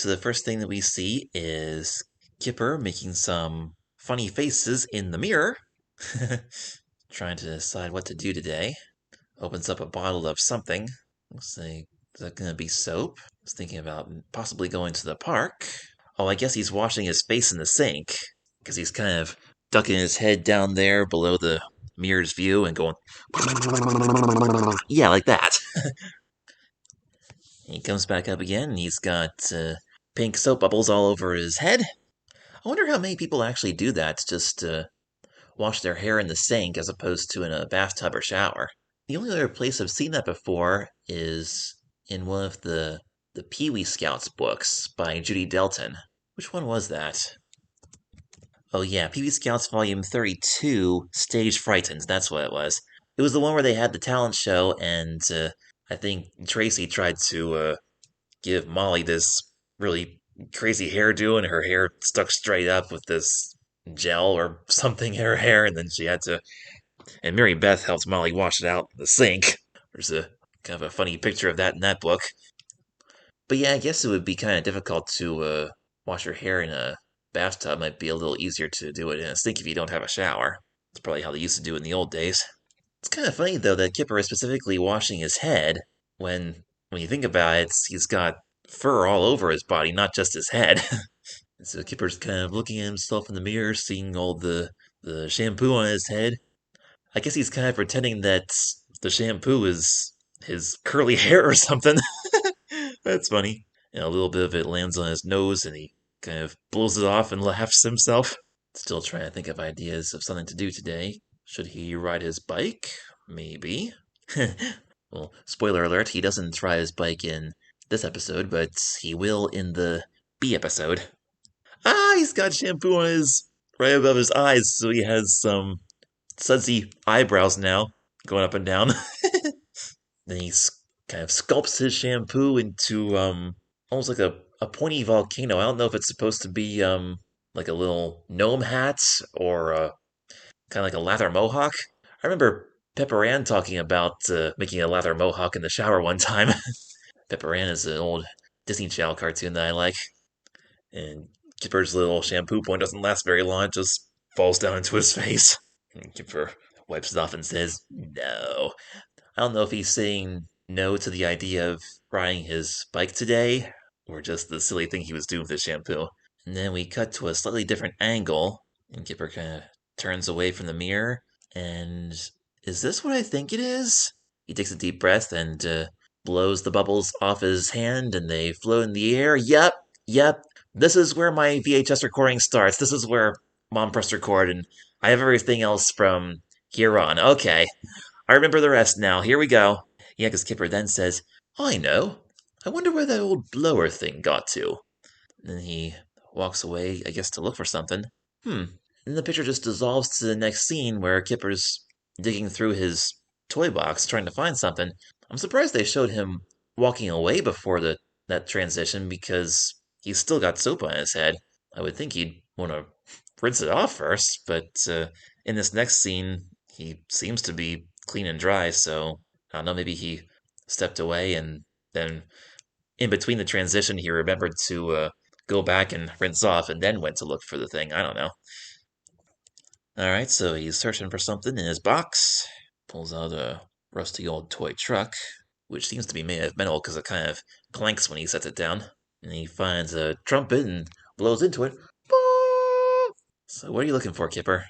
So the first thing that we see is Kipper making some funny faces in the mirror, trying to decide what to do today. Opens up a bottle of something. Looks like, is that going to be soap? Was thinking about possibly going to the park. Oh, I guess he's washing his face in the sink because he's kind of ducking his head down there below the mirror's view and going, yeah, like that. He comes back up again and he's got pink soap bubbles all over his head. I wonder how many people actually do that, just wash their hair in the sink as opposed to in a bathtub or shower. The only other place I've seen that before is in one of the Pee-wee Scouts books by Judy Delton. Which one was that? Oh yeah, Pee-wee Scouts Volume 32, Stage Frightened, that's what it was. It was the one where they had the talent show, and I think Tracy tried to give Molly this really crazy hairdo, and her hair stuck straight up with this gel or something in her hair, and then she had to. And Mary Beth helped Molly wash it out in the sink. There's a kind of a funny picture of that in that book. But yeah, I guess it would be kind of difficult to wash your hair in a bathtub. Might be a little easier to do it in a sink if you don't have a shower. That's probably how they used to do it in the old days. It's kind of funny though that Kipper is specifically washing his head when you think about it, he's got fur all over his body, not just his head. And so Kipper's kind of looking at himself in the mirror, seeing all the shampoo on his head. I guess he's kind of pretending that the shampoo is his curly hair or something. That's funny. And a little bit of it lands on his nose and he kind of blows it off and laughs to himself. Still trying to think of ideas of something to do today. Should he ride his bike? Maybe. Well, spoiler alert, he doesn't ride his bike in this episode, but he will in the B episode. Ah, he's got shampoo on his right above his eyes, so he has some sudsy eyebrows now, going up and down. Then he kind of sculpts his shampoo into almost like a pointy volcano. I don't know if it's supposed to be like a little gnome hat or kind of like a lather mohawk. I remember Pepper Ann talking about making a lather mohawk in the shower one time. Pepper Ann is an old Disney Channel cartoon that I like, and Kipper's little shampoo point doesn't last very long; it just falls down into his face. And Kipper wipes it off and says, "No." I don't know if he's saying no to the idea of riding his bike today, or just the silly thing he was doing with his shampoo. And then we cut to a slightly different angle, and Kipper kind of turns away from the mirror. And is this what I think it is? He takes a deep breath and blows the bubbles off his hand, and they float in the air. Yep. This is where my VHS recording starts. This is where Mom pressed record, and I have everything else from here on. Okay. I remember the rest now. Here we go. Yeah, because Kipper then says, I know. I wonder where that old blower thing got to. And then he walks away, I guess, to look for something. And the picture just dissolves to the next scene where Kipper's digging through his toy box trying to find something. I'm surprised they showed him walking away before that transition because he's still got soap on his head. I would think he'd want to rinse it off first, but in this next scene, he seems to be clean and dry, so I don't know, maybe he stepped away and then in between the transition he remembered to go back and rinse off and then went to look for the thing. I don't know. Alright, so he's searching for something in his box, pulls out a rusty old toy truck, which seems to be made of metal because it kind of clanks when he sets it down. And he finds a trumpet and blows into it. So what are you looking for, Kipper?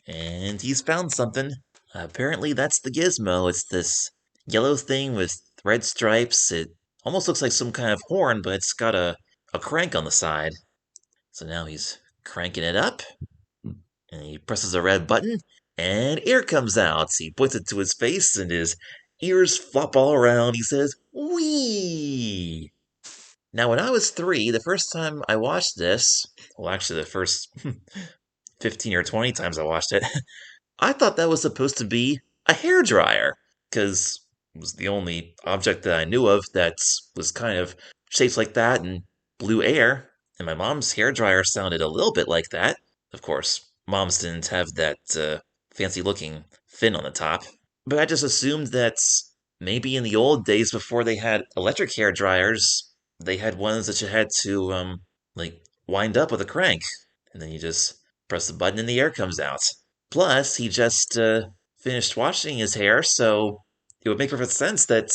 And he's found something. Apparently that's the Gizmo. It's this yellow thing with red stripes. It almost looks like some kind of horn, but it's got a crank on the side. So now he's cranking it up, and he presses a red button, and air comes out. He points it to his face, and his ears flop all around. He says, "Wee!" Now, when I was 3, the first time I watched this, well, actually, the first 15 or 20 times I watched it, I thought that was supposed to be a hairdryer, because it was the only object that I knew of that was kind of shaped like that and blew air. And my mom's hairdryer sounded a little bit like that. Of course, mom's didn't have that fancy looking fin on the top. But I just assumed that maybe in the old days before they had electric hairdryers, they had ones that you had to like wind up with a crank, and then you just press the button and the air comes out. Plus, he just finished washing his hair, so it would make perfect sense that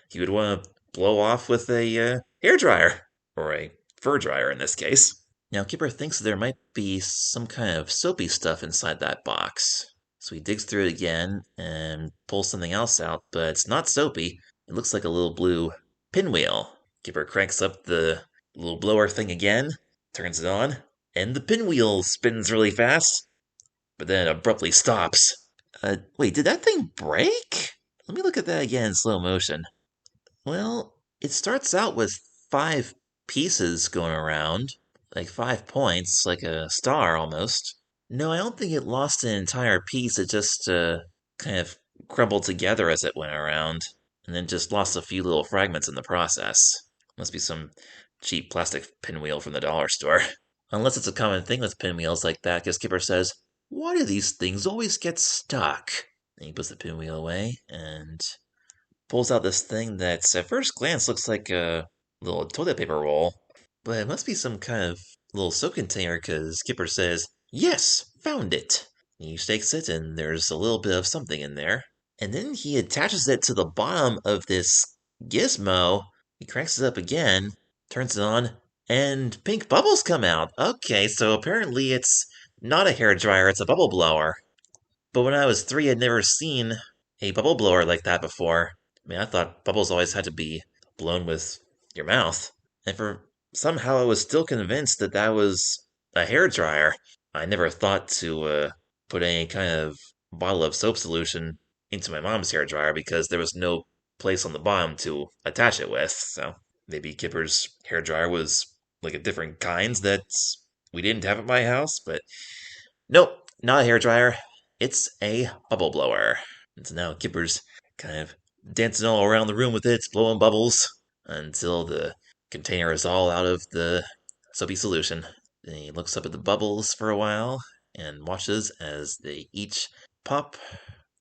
he would want to blow off with a hair dryer or a fur dryer in this case. Now, Kipper thinks there might be some kind of soapy stuff inside that box. So he digs through it again and pulls something else out, but it's not soapy. It looks like a little blue pinwheel. Kipper cranks up the little blower thing again, turns it on, and the pinwheel spins really fast, but then it abruptly stops. Wait, did that thing break? Let me look at that again in slow motion. Well, it starts out with 5 pieces going around, like 5 points, like a star almost. No, I don't think it lost an entire piece. It just kind of crumbled together as it went around, and then just lost a few little fragments in the process. Must be some cheap plastic pinwheel from the dollar store. Unless it's a common thing with pinwheels like that, because Skipper says, "Why do these things always get stuck?" And he puts the pinwheel away and pulls out this thing that at first glance looks like a little toilet paper roll, but it must be some kind of little soap container because Skipper says, "Yes, found it." He shakes it and there's a little bit of something in there. And then he attaches it to the bottom of this gizmo. He cranks it up again, turns it on, and pink bubbles come out. Okay, so apparently it's not a hair dryer, it's a bubble blower. But when I was 3, I'd never seen a bubble blower like that before. I mean, I thought bubbles always had to be blown with your mouth. And for somehow I was still convinced that that was a hair dryer. I never thought to put any kind of bottle of soap solution into my mom's hair dryer because there was no place on the bottom to attach it with. So maybe Kipper's hair dryer was like a different kind that we didn't have at my house, but nope, not a hair dryer. It's a bubble blower. And so now Kipper's kind of dancing all around the room with it, blowing bubbles until the container is all out of the soapy solution. Then he looks up at the bubbles for a while and watches as they each pop.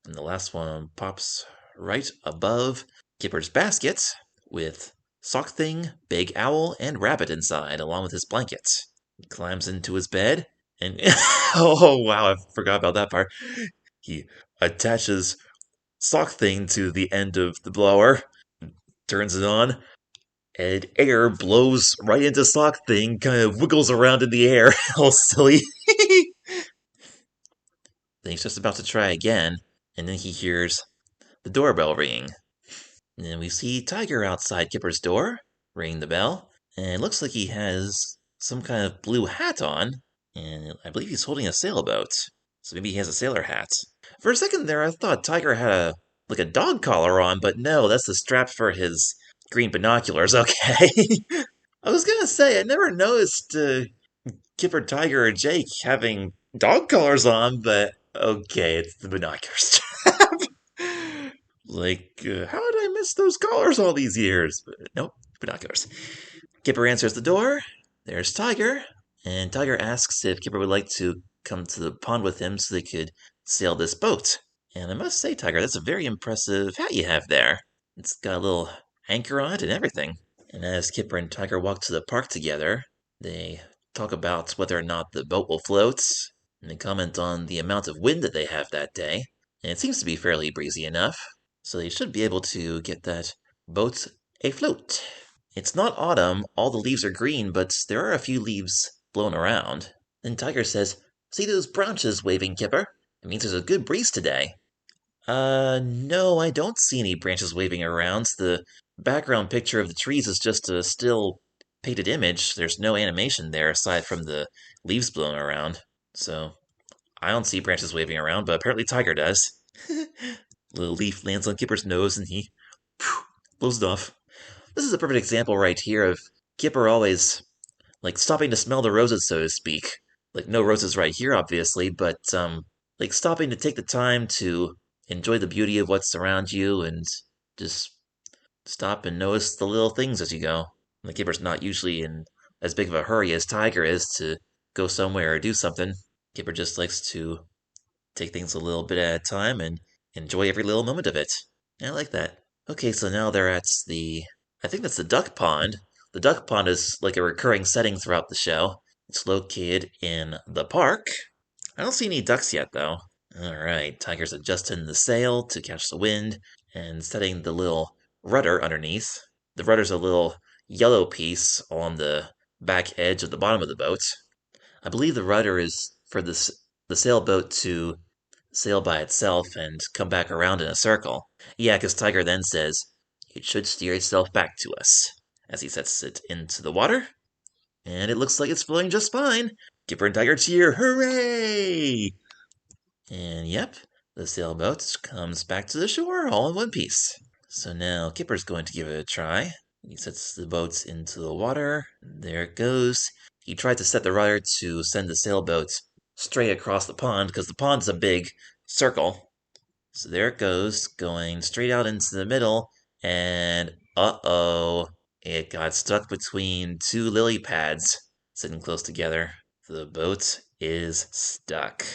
And the last one pops right above Kipper's basket with Sock Thing, Big Owl, and Rabbit inside, along with his blanket. He climbs into his bed and oh wow, I forgot about that part. He attaches Sock Thing to the end of the blower, turns it on, and air blows right into Sock Thing, kind of wiggles around in the air, all silly. Then he's just about to try again, and then he hears the doorbell ring. And then we see Tiger outside Kipper's door, ringing the bell, and it looks like he has some kind of blue hat on, and I believe he's holding a sailboat. So maybe he has a sailor hat. For a second there, I thought Tiger had a dog collar on, but no, that's the strap for his green binoculars. Okay. I was gonna say I never noticed Kipper, Tiger, or Jake having dog collars on, but okay, it's the binocular strap. How did I miss those collars all these years? But nope, binoculars. Kipper answers the door. There's Tiger, and Tiger asks if Kipper would like to come to the pond with him so they could sail this boat. And I must say, Tiger, that's a very impressive hat you have there. It's got a little anchor on it and everything. And as Kipper and Tiger walk to the park together, they talk about whether or not the boat will float, and they comment on the amount of wind that they have that day. And it seems to be fairly breezy enough, so they should be able to get that boat afloat. It's not autumn, all the leaves are green, but there are a few leaves blown around. Then Tiger says, "See those branches waving, Kipper? It means there's a good breeze today." No, I don't see any branches waving around. The background picture of the trees is just a still painted image. There's no animation there aside from the leaves blowing around. So, I don't see branches waving around, but apparently Tiger does. Little leaf lands on Kipper's nose and he blows it off. This is a perfect example right here of Kipper always, stopping to smell the roses, so to speak. No roses right here, obviously, but, stopping to take the time to enjoy the beauty of what's around you and just stop and notice the little things as you go. Kipper's not usually in as big of a hurry as Tiger is to go somewhere or do something. Kipper just likes to take things a little bit at a time and enjoy every little moment of it. I like that. Okay, so now they're at I think that's the duck pond. The duck pond is like a recurring setting throughout the show. It's located in the park. I don't see any ducks yet, though. Alright, Tiger's adjusting the sail to catch the wind and setting the little rudder underneath. The rudder's a little yellow piece on the back edge of the bottom of the boat. I believe the rudder is for the sailboat to sail by itself and come back around in a circle. Yeah, because Tiger then says, it should steer itself back to us, as he sets it into the water. And it looks like it's floating just fine. Kipper and Tiger cheer, hooray! And yep, the sailboat comes back to the shore all in one piece. So now Kipper's going to give it a try. He sets the boat into the water. There it goes. He tried to set the rudder to send the sailboat straight across the pond because the pond's a big circle. So there it goes, going straight out into the middle. And uh-oh, it got stuck between two lily pads sitting close together. The boat is stuck.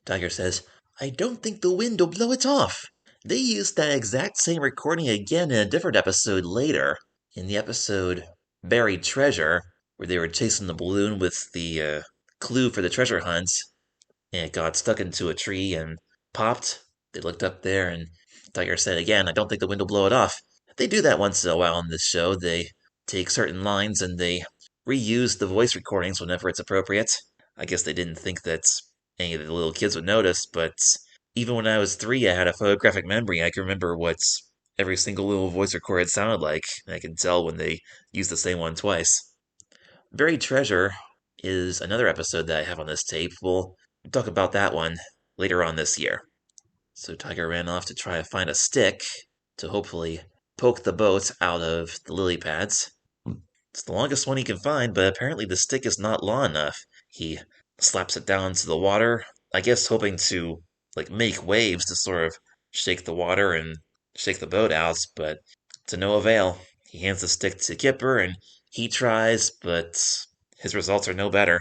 Tiger says, I don't think the wind will blow it off. They used that exact same recording again in a different episode later. In the episode Buried Treasure, where they were chasing the balloon with the clue for the treasure hunt, and it got stuck into a tree and popped. They looked up there, and Tiger said again, I don't think the wind will blow it off. They do that once in a while on this show. They take certain lines and they reuse the voice recordings whenever it's appropriate. I guess they didn't think that any of the little kids would notice, but even when I was 3, I had a photographic memory. I can remember what every single little voice recorded sounded like, and I can tell when they used the same one twice. Buried Treasure is another episode that I have on this tape. We'll talk about that one later on this year. So Tiger ran off to try to find a stick to hopefully poke the boat out of the lily pads. It's the longest one he can find, but apparently the stick is not long enough. He slaps it down into the water, I guess hoping to make waves to sort of shake the water and shake the boat out, but to no avail. He hands the stick to Kipper and he tries, but his results are no better.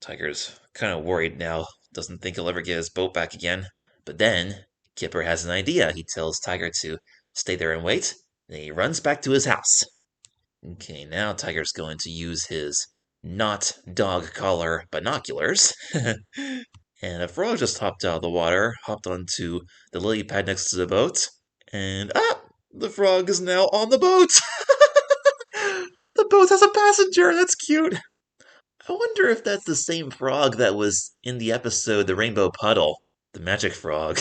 Tiger's kind of worried now, doesn't think he'll ever get his boat back again. But then, Kipper has an idea. He tells Tiger to stay there and wait, and he runs back to his house. Okay, now Tiger's going to use his not dog collar binoculars. And a frog just hopped out of the water, hopped onto the lily pad next to the boat, and the frog is now on the boat! The boat has a passenger! That's cute! I wonder if that's the same frog that was in the episode The Rainbow Puddle, the magic frog.